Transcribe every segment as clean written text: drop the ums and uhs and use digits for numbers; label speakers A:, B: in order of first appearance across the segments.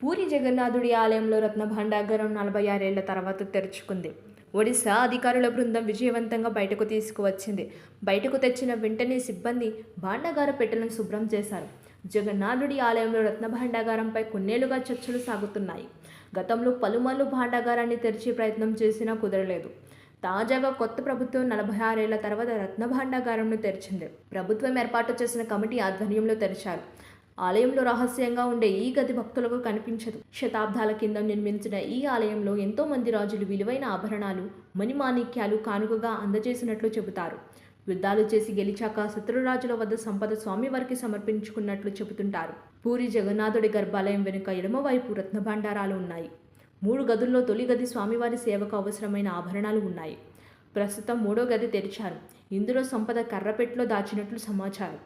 A: పూరి జగన్నాథుడి ఆలయంలో రత్న భాండాగారం 46 ఏళ్ల తర్వాత తెరుచుకుంది. ఒడిశా అధికారుల బృందం విజయవంతంగా బయటకు తీసుకువచ్చింది. బయటకు తెచ్చిన వెంటనే సిబ్బంది భాండాగార పెట్టెలను శుభ్రం చేశారు. జగన్నాథుడి ఆలయంలో రత్న భాండాగారంపై కొన్నేళ్లుగా చర్చలు సాగుతున్నాయి. గతంలో పలుమార్లు భాండాగారాన్ని తెరిచే ప్రయత్నం చేసినా కుదరలేదు. తాజాగా కొత్త ప్రభుత్వం 46 ఏళ్ల తర్వాత రత్న భాండాగారంను తెరిచింది. ప్రభుత్వం ఏర్పాటు చేసిన కమిటీ ఆధ్వర్యంలో తెరిచారు. ఆలయంలో రహస్యంగా ఉండే ఈ గది భక్తులకు కనిపించదు. శతాబ్దాల కింద నిర్మించిన ఈ ఆలయంలో ఎంతో మంది రాజులు విలువైన ఆభరణాలు, మణిమాణిక్యాలు కానుకగా అందజేసినట్లు చెబుతారు. యుద్ధాలు చేసి గెలిచాక శత్రురాజుల వద్ద సంపద స్వామివారికి సమర్పించుకున్నట్లు చెబుతుంటారు. పూరి జగన్నాథుడి గర్భాలయం వెనుక ఎడమవైపు రత్నభండారాలు ఉన్నాయి. 3 గదుల్లో తొలి గది స్వామివారి సేవకు అవసరమైన ఆభరణాలు ఉన్నాయి. ప్రస్తుతం 3వ గది తెరిచారు. ఇందులో సంపద కర్రపెట్టులో దాచినట్లు సమాచారం.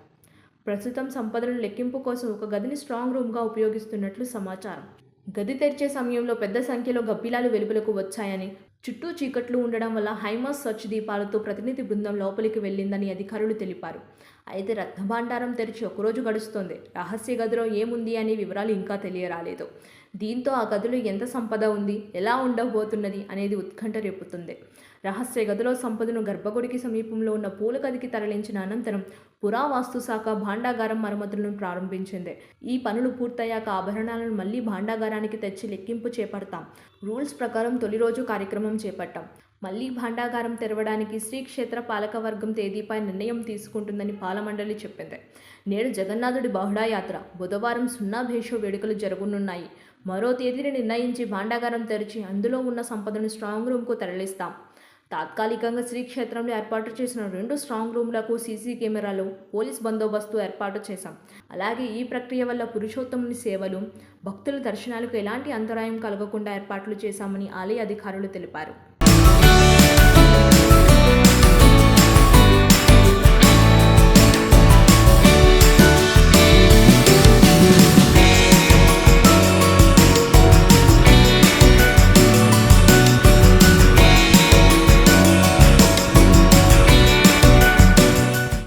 A: ప్రస్తుతం సంపదను లెక్కింపు కోసం ఒక గదిని స్ట్రాంగ్ రూమ్గా ఉపయోగిస్తున్నట్లు సమాచారం. గది తెరిచే సమయంలో పెద్ద సంఖ్యలో గబ్బిలాలు వెలుపలకు వచ్చాయని, చుట్టూ చీకట్లు ఉండడం వల్ల హైమాస్ స్వచ్ఛ దీపాలతో ప్రతినిధి బృందం లోపలికి వెళ్ళిందని అధికారులు తెలిపారు. అయితే రత్నభాండారం తెరిచి ఒకరోజు గడుస్తోంది. రహస్య గదిలో ఏముంది అనే వివరాలు ఇంకా తెలియరాలేదు. దీంతో ఆ గదిలో ఎంత సంపద ఉంది, ఎలా ఉండబోతున్నది అనేది ఉత్కంఠ రేపుతుంది. రహస్య గదిలో సంపదను గర్భగుడికి సమీపంలో ఉన్న పూల గదికి తరలించిన అనంతరం పురావాస్తు శాఖ భాండాగారం మరమ్మతులను ప్రారంభించింది. ఈ పనులు పూర్తయ్యాక ఆభరణాలను మళ్లీ భాండాగారానికి తెచ్చి లెక్కింపు చేపడతాం. రూల్స్ ప్రకారం తొలి రోజు కార్యక్రమం చేపట్టాం. మళ్లీ భాండాగారం తెరవడానికి శ్రీక్షేత్ర పాలకవర్గం తేదీపై నిర్ణయం తీసుకుంటుందని పాలమండలి చెప్పింది. నేడు జగన్నాథుడి బహుళా యాత్ర, బుధవారం సున్నాభేషో వేడుకలు జరగనున్నాయి. మరో తేదీని నిర్ణయించి భాండాగారం తెరిచి అందులో ఉన్న సంపదను స్ట్రాంగ్ రూమ్కు తరలిస్తాం. తాత్కాలికంగా శ్రీక్షేత్రంలో ఏర్పాటు చేసిన 2 స్ట్రాంగ్ రూమ్లకు సీసీ కెమెరాలు, పోలీస్ బందోబస్తు ఏర్పాటు చేశాం. అలాగే ఈ ప్రక్రియ వల్ల పురుషోత్తముని సేవలు, భక్తుల దర్శనాలకు ఎలాంటి అంతరాయం కలగకుండా ఏర్పాట్లు చేశామని ఆలయ అధికారులు తెలిపారు.